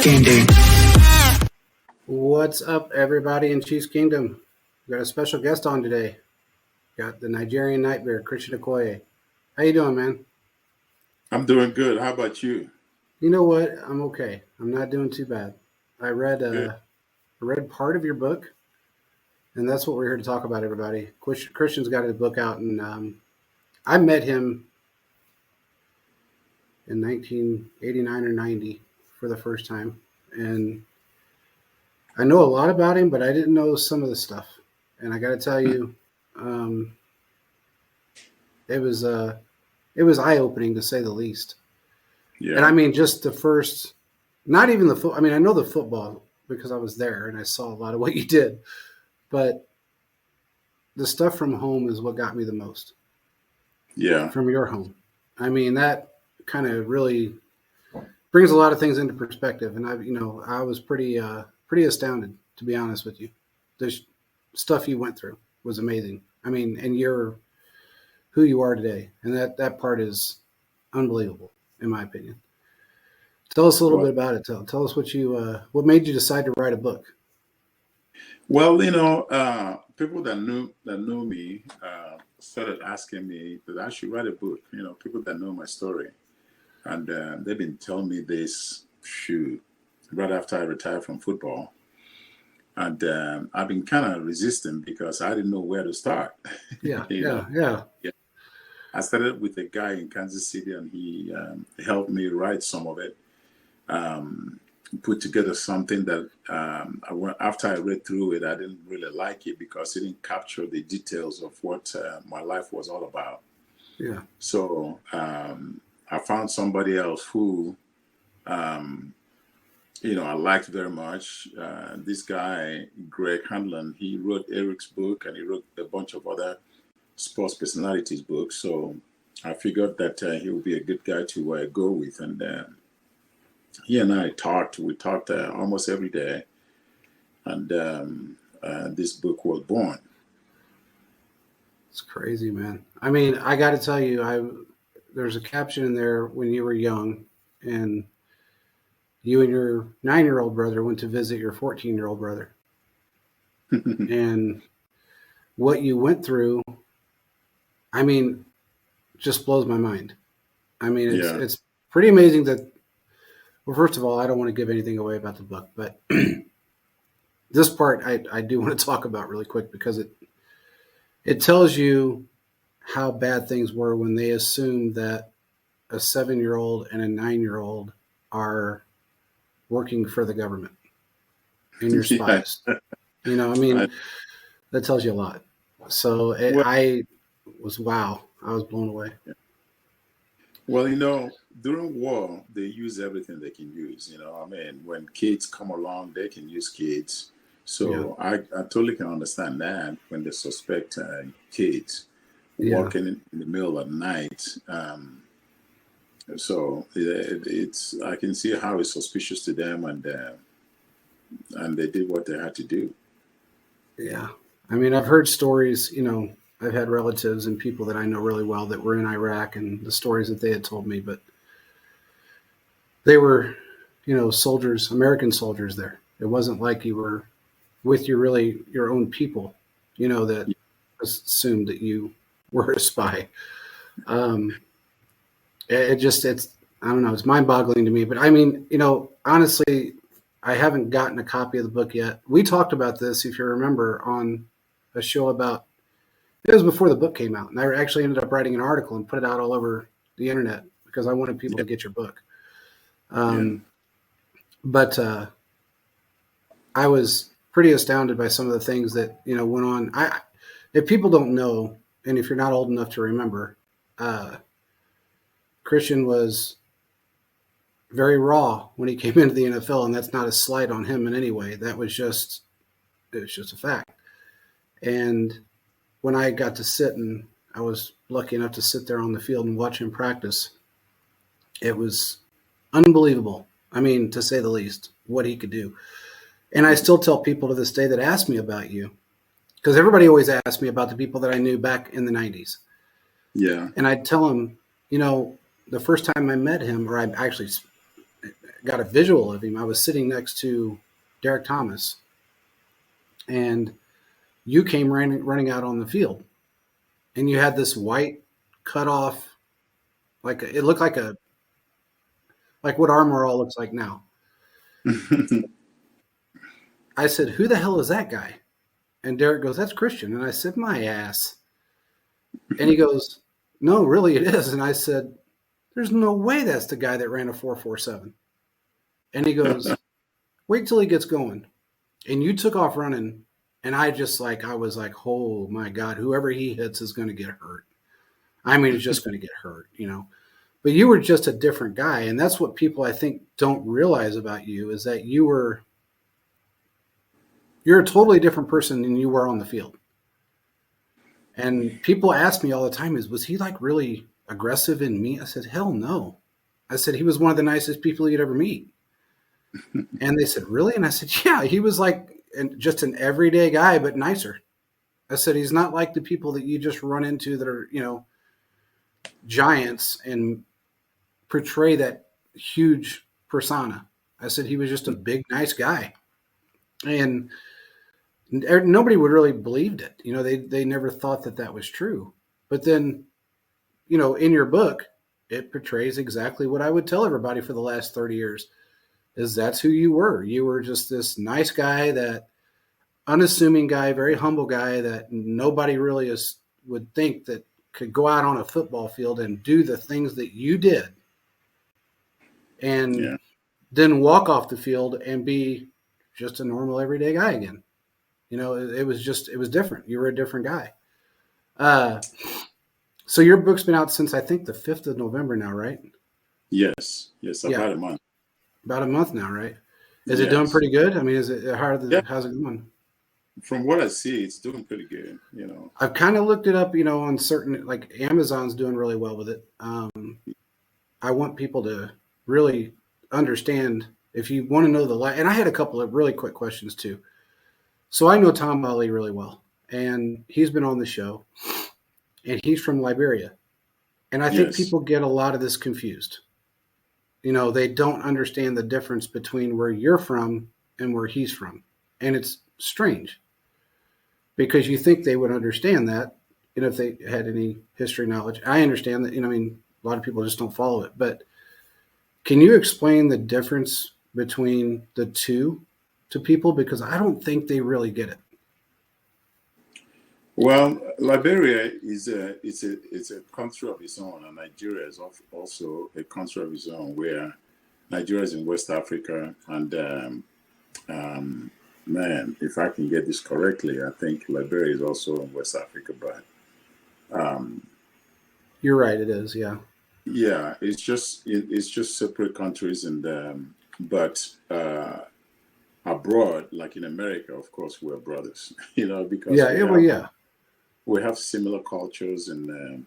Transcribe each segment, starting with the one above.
Game day. What's up, everybody in Chiefs Kingdom? We got a special guest on today. Got the Nigerian Nightmare, Christian Okoye. How you doing, man? I'm doing good. How about you? You know what? I'm okay. I'm not doing too bad. I read Good. part of your book, and that's what we're here to talk about, everybody. Christian's got his book out, and I met him in 1989 or 90 for the first time, and I know a lot about him, but I didn't know some of the stuff. And I got to tell you, it was eye-opening to say the least. Yeah. And I mean, just the first, not even the foot. I mean, I know the football because I was there and I saw a lot of what you did, but the stuff from home is what got me the most. Yeah. From your home. I mean, that kind of really brings a lot of things into perspective. And I was pretty astounded, to be honest with you. The stuff you went through was amazing. I mean, and you're who you are today. And that part is unbelievable, in my opinion. Tell us a little bit about it. Tell us what made you decide to write a book. Well, people that know me started asking me that I should write a book. People that know my story, and they've been telling me this right after I retired from football, and I've been kind of resistant because I didn't know where to start. Yeah. I started with a guy in Kansas City, and he helped me write some of it. Put together something that after I read through it, I didn't really like it because it didn't capture the details of what my life was all about. Yeah. So I found somebody else who, I liked very much. This guy, Greg Hanlon, he wrote Eric's book and he wrote a bunch of other sports personalities books. So I figured that he would be a good guy to go with. And he and I talked. We talked almost every day. And this book was born. It's crazy, man. I mean, I got to tell you, there's a caption in there when you were young, and you and your 9-year-old brother went to visit your 14-year-old brother. And what you went through, I mean, just blows my mind. I mean, it's pretty amazing that, well, first of all, I don't want to give anything away about the book, but this part I do want to talk about really quick because it tells you how bad things were when they assumed that a 7-year-old and a 9-year-old are working for the government and you're spies. Yeah. That tells you a lot. So I was blown away. Well, during war, they use everything they can use. When kids come along, they can use kids. So I totally can understand that when they suspect kids walking in the middle of the night. So I can see how it's suspicious to them, and they did what they had to do. Yeah. I mean, I've heard stories, I've had relatives and people that I know really well that were in Iraq and the stories that they had told me, but they were, soldiers, American soldiers there. It wasn't like you were with your own people, that assumed that you were a spy. It's I don't know, it's mind-boggling to me. But I mean, honestly, I haven't gotten a copy of the book yet. We talked about this, if you remember, on a show it was before the book came out. And I actually ended up writing an article and put it out all over the internet because I wanted people to get your book. But I was pretty astounded by some of the things that, went on. If people don't know, and if you're not old enough to remember, Christian was very raw when he came into the NFL, and that's not a slight on him in any way. It was just a fact. And when I got to sit, and I was lucky enough to sit there on the field and watch him practice, it was unbelievable. I mean, to say the least, what he could do. And I still tell people to this day that ask me about you, because everybody always asks me about the people that I knew back in the 90s. Yeah. And I'd tell them, the first time I met him, or I actually got a visual of him. I was sitting next to Derek Thomas, and you came running out on the field, and you had this white cut off, it looked like what Armor All looks like now. I said, "Who the hell is that guy?" And Derek goes, "That's Christian." And I said, "My ass." And he goes, "No, really, it is." And I said, "There's no way that's the guy that ran a 4.47." And he goes, "Wait till he gets going." And you took off running, and I was like, "Oh my God, whoever he hits is going to get hurt." I mean, it's just going to get hurt, you know. But you were just a different guy, and that's what people, I think, don't realize about you, is that you're a totally different person than you were on the field. And people ask me all the time, was he like really aggressive and mean? I said, hell no. I said, he was one of the nicest people you'd ever meet. And they said, really? And I said, yeah, he was like just an everyday guy, but nicer. I said, he's not like the people that you just run into that are, you know, giants and portray that huge persona. I said, he was just a big, nice guy. And nobody would really believed it. You know, they never thought that was true. But then, you know, in your book, it portrays exactly what I would tell everybody for the last 30 years, is that's who you were. You were just this nice guy, that unassuming guy, very humble guy that nobody really would think that could go out on a football field and do the things that you did, and then walk off the field and be just a normal everyday guy again. You know, it was different. You were a different guy. So your book's been out since, I think, the 5th of November now, right? Yes, about a month. About a month now, right? Is it doing pretty good? I mean, is it how's it going? From what I see, it's doing pretty good. You know, I've kind of looked it up, you know, on certain, like Amazon's doing really well with it. I want people to really understand, if you want to know and I had a couple of really quick questions too. So I know Tom Ali really well, and he's been on the show, and he's from Liberia. And I think people get a lot of this confused. You know, they don't understand the difference between where you're from and where he's from. And it's strange, because you think they would understand that, you know, if they had any history knowledge. I understand that, you know, I mean, a lot of people just don't follow it. But can you explain the difference between the two to people? Because I don't think they really get it. Well, Liberia is it's a country of its own, and Nigeria is also a country of its own, where Nigeria is in West Africa, and man, if I can get this correctly, I think Liberia is also in West Africa, but you're right, it is, yeah. Yeah, it's just separate countries, and but abroad, like in America, of course, we're brothers, you know, because we have similar cultures, and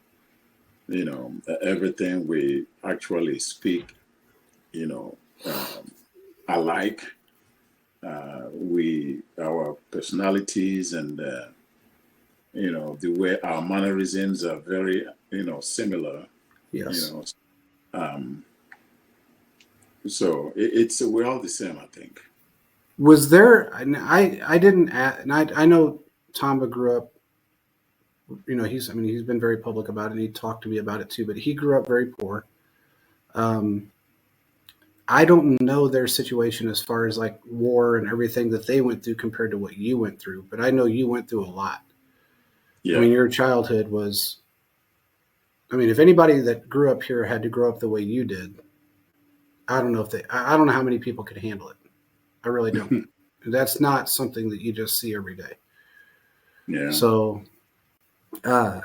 you know, everything we actually speak, you know, alike. Our personalities and you know, the way our mannerisms are very, you know, similar. Yes. You know, so we're all the same, I think. Was there? I didn't. And I know Tamba grew up. You know, he's been very public about it, and he talked to me about it too. But he grew up very poor. I don't know their situation as far as like war and everything that they went through compared to what you went through. But I know you went through a lot. Yeah. I mean, your childhood was. I mean, if anybody that grew up here had to grow up the way you did, I don't know I don't know how many people could handle it. I really don't. That's not something that you just see every day. Yeah. So, I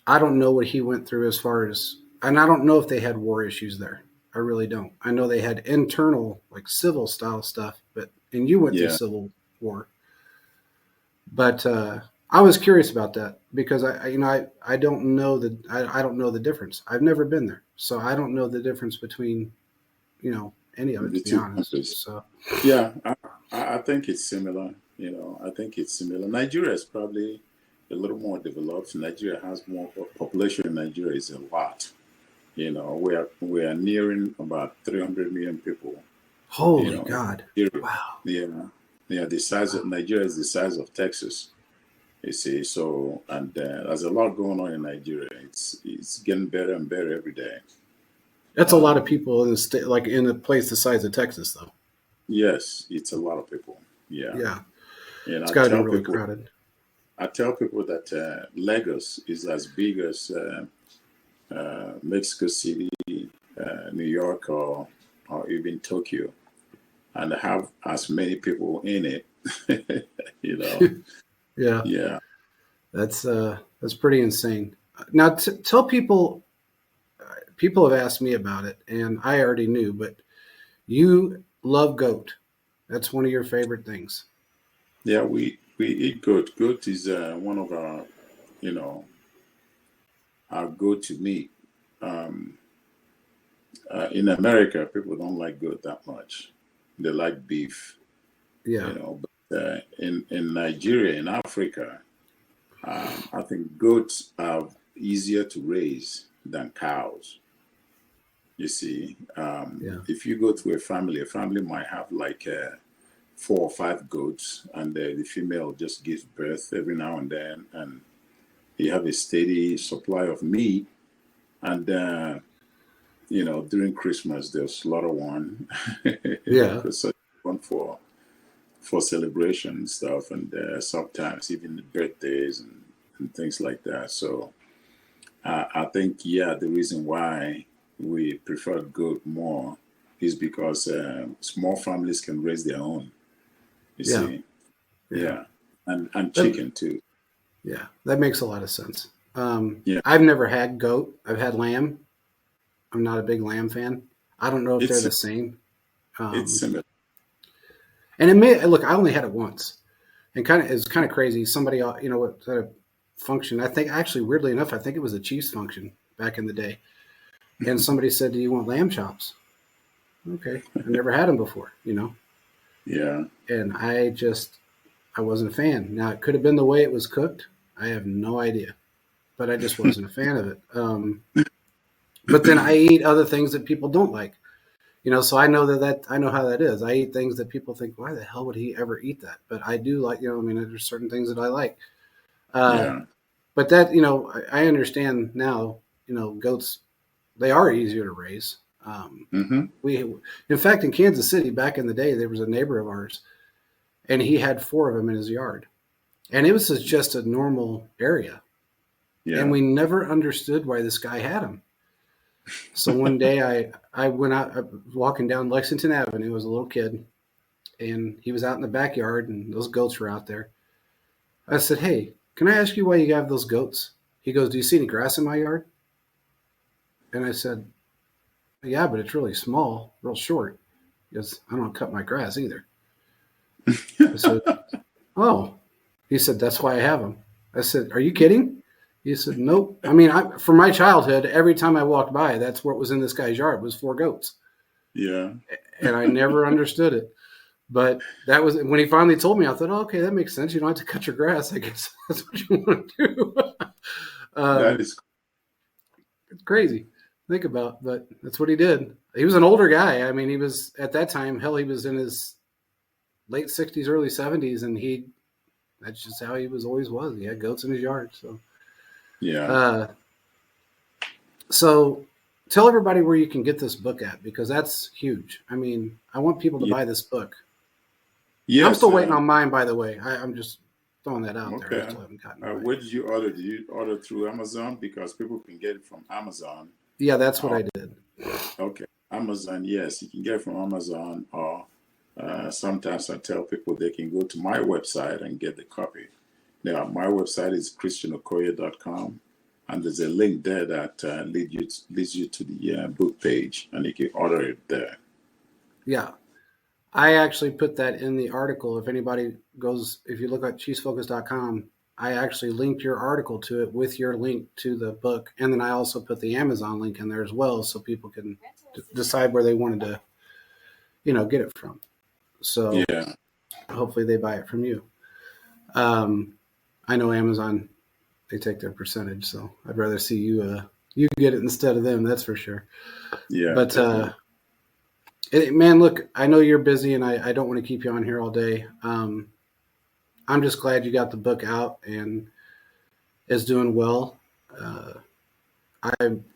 don't know what he went through as far as, and I don't know if they had war issues there. I really don't. I know they had internal, like civil style stuff, and you went through civil war. But I was curious about that, because I don't know I don't know the difference. I've never been there, so I don't know the difference between, you know, any of it, to be honest. So yeah, I think it's similar. You know, I think it's similar. Nigeria is probably a little more developed. Nigeria has more population. In Nigeria is a lot. You know, we are nearing about 300 million people. Holy God! Wow. Yeah. The size of Nigeria is the size of Texas. You see, so and there's a lot going on in Nigeria. It's getting better and better every day. That's a lot of people in the state, like in a place the size of Texas, though. Yes, it's a lot of people. Yeah, Yeah, and it's got to be really crowded. I tell people that Lagos is as big as Mexico City, New York, or even Tokyo, and have as many people in it. you know, Yeah, yeah. that's pretty insane. Now, tell people. People have asked me about it, and I already knew, but you love goat. That's one of your favorite things. Yeah, we eat goat. Goat is one of our, you know, our go-to meat. Um, in America, people don't like goat that much. They like beef, Yeah, But in Nigeria, in Africa, I think goats are easier to raise than cows. You see, yeah, if you go to a family might have like 4 or 5 goats, and the female just gives birth every now and then, and you have a steady supply of meat. And during Christmas they'll slaughter one, yeah. because one for celebration and stuff, and sometimes even birthdays and things like that. So I think, the reason why we prefer goat more is because small families can raise their own. You Yeah, see, yeah. yeah, and That, chicken too. yeah, that makes a lot of sense. Yeah, I've never had goat. I've had lamb. I'm not a big lamb fan. I don't know if they're it's the same. it's Um, similar. and it may look. I only had it once, and it's kind of crazy. Somebody, what at a function. I think actually, weirdly enough, I think it was a Chiefs function back in the day, and somebody said, "Do you want lamb chops?" Okay, I never had them before. Yeah, And I wasn't a fan. Now it could have been the way it was cooked. I have no idea, but I just wasn't a fan of it. But then I eat other things that people don't like. So I know that I know how that is. I eat things that people think, why the hell would he ever eat that? But I do like. I mean, there's certain things that I like. Uh, yeah. but I understand now. Goats, they are easier to raise. Hmm. In fact, in Kansas City back in the day, there was a neighbor of ours, and he had 4 of them in his yard, and it was just a normal area, and Yeah. we never understood why this guy had them. So one day I went out, walking down Lexington Avenue as a little kid, and he was out in the backyard, and those goats were out there. I said, "Hey, can I ask you why you have those goats?" He goes, "Do you see any grass in my yard?" And I said, "Yeah, but it's really small, real short." He goes, "I don't cut my grass either." I said, "Oh." He said, "That's why I have them." I said, "Are you kidding?" He said, "Nope." I mean, from my childhood, every time I walked by, that's what was in this guy's yard was 4 goats, Yeah. and I never understood it. But that was when he finally told me. I thought, oh, okay, that makes sense. You don't have to cut your grass. I guess that's what you want to do. That um, is. it's crazy. Think about, but that's what he did. He was an older guy. I mean, he was at that time. Hell, he was in his late 60s, early 70s, and that's just how he always was. He had goats in his yard. Yeah. Uh, so tell everybody where you can get this book at, because that's huge. I mean, I want people to Yeah. buy this book. I'm Yes. still waiting on mine, by the way. I'm just throwing that out there. I Okay. still haven't gotten mine. Where did you order? Did you order through Amazon? Because people can get it from Amazon. Yeah, that's what Oh, I did. okay. Amazon, yes, you can get it from Amazon, or sometimes I tell people they can go to my website and get the copy. Now, my website is christianokoye.com, and there's a link there that leads you to the book page, and you can order it there. Yeah. I actually put that in the article. If you look at cheesefocus.com, I actually linked your article to it with your link to the book. And then I also put the Amazon link in there as well, so people can decide where they wanted to, get it from. So Yeah. hopefully they buy it from you. Um, I know Amazon, they take their percentage, so I'd rather see you get it instead of them. That's for sure. Yeah, But definitely. Man, look, I know you're busy, and I don't want to keep you on here all day. I'm just glad you got the book out and is doing well. Uh,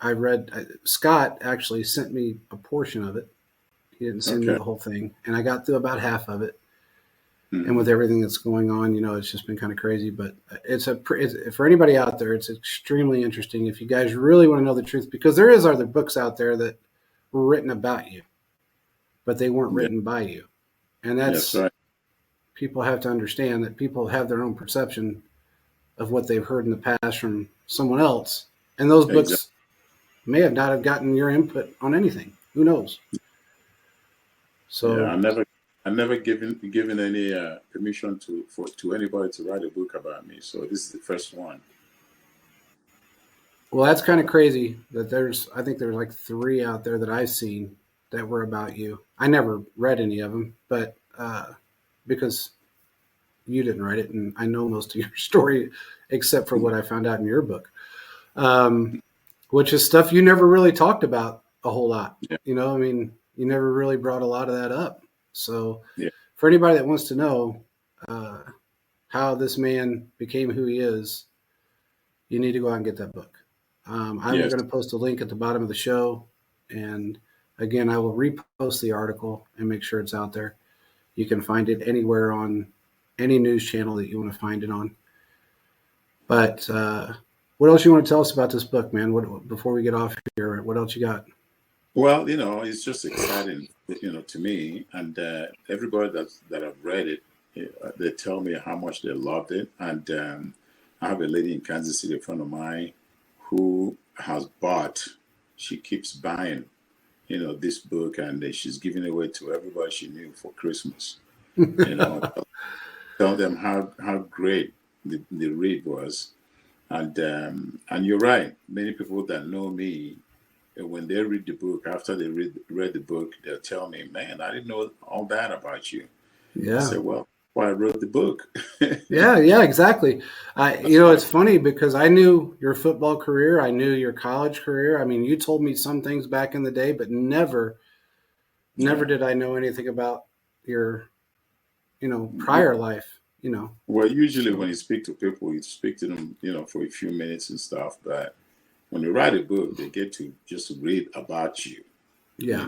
I read Scott actually sent me a portion of it. He didn't send me Okay. the whole thing, and I got through about half of it. And Mm-hmm. with everything that's going on, it's just been kind of crazy. But it's for anybody out there, it's extremely interesting if you guys really want to know the truth, because there is other books out there that were written about you, but they weren't Yeah. written by you, and Yes. that's Right. people have to understand that people have their own perception of what they've heard in the past from someone else, and those Exactly. books may have not have gotten your input on anything. Who knows? Yeah. So, I never given any permission to anybody to write a book about me. So this is the first one. well, that's kind of crazy that I think there's like three out there that I've seen that were about you. I never read any of them, but because you didn't write it, and I know most of your story except for what I found out in your book, um, which is stuff you never really talked about a whole lot. Yeah. I mean, you never really brought a lot of that up. So, Yeah. for anybody that wants to know uh, how this man became who he is, you need to go out and get that book. I'm Yes. going to post a link at the bottom of the show. And again, I will repost the article and make sure it's out there. You can find it anywhere on any news channel that you want to find it on. But what else you want to tell us about this book, man? Before we get off here, what else you got? Well, it's just exciting, to me, and everybody that have read it, they tell me how much they loved it. And I have a lady in Kansas City, a friend of mine, who has bought. She keeps buying, this book, and she's giving it away to everybody she knew for Christmas. You know, tell them how great the read was, and you're right. Many people that know me, when they read the book, after they read the book, they'll tell me, "Man, I didn't know all that about you." I Yeah. said, "Well, why I wrote the book." Yeah, exactly. That's why. It's funny because I knew your football career. I knew your college career. I mean, you told me some things back in the day, but never Yeah. did I know anything about your, prior life, Well, usually when So, you speak to people, you speak to them, for a few minutes and stuff. But when you write a book, they get to just read about you. yeah,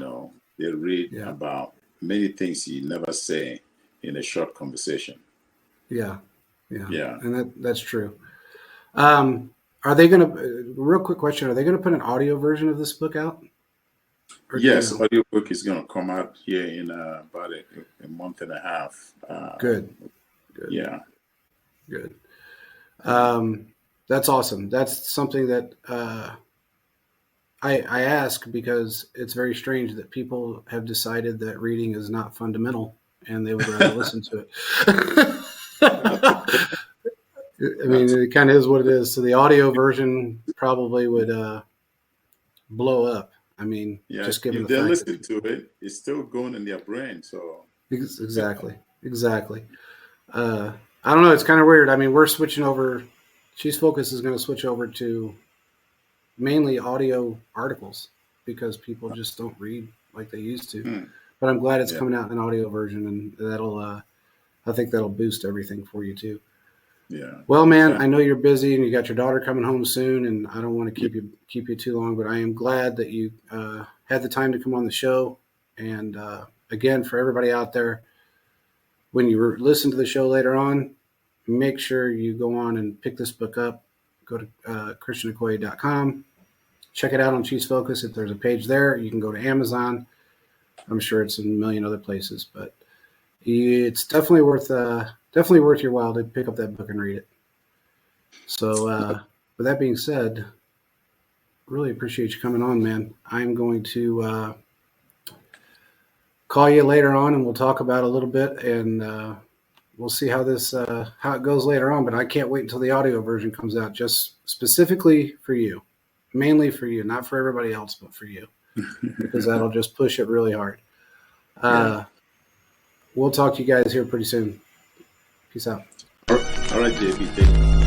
They read yeah, about many things you never say in a short conversation. yeah, yeah. Yeah. And that's true. Are they going to, real quick question, are they going to put an audio version of this book out? Or do you Yes, know? audiobook is going to come out here in about a month and a half. Good, good, Yeah, good. yeah, That's awesome. That's something that I ask because it's very strange that people have decided that reading is not fundamental and they would rather listen to it. that's okay. I mean, That's it kind of is what it is. So the audio version probably would blow up. I mean, yeah. just given If the they fact that listen to people. it, it's still going in their brain. So Exactly, exactly. Uh, I don't know. It's kind of weird. I mean, we're switching over. She's Focus is going to switch over to mainly audio articles because people just don't read like they used to. hmm, But I'm glad it's yeah, coming out in an audio version, and I think that'll boost everything for you too. yeah. Well, man, Thank, I know you're busy and you got your daughter coming home soon, and I don't want to yeah, keep you too long. But I am glad that you had the time to come on the show. And again, for everybody out there, when you listen to the show later on, make sure you go on and pick this book up. Go to christianokoye.com. Check it out on Chiefs Focus. If there's a page there, you can go to Amazon. I'm sure it's in a million other places, but it's definitely worth your while to pick up that book and read it. So, with that being said, really appreciate you coming on, man. I'm going to call you later on, and we'll talk about a little bit, and we'll see how it goes later on. But I can't wait until the audio version comes out, just specifically for you, mainly for you, not for everybody else, but for you, because that'll just push it really hard. yeah. Uh, we'll talk to you guys here pretty soon. Peace out. All right, JB. Take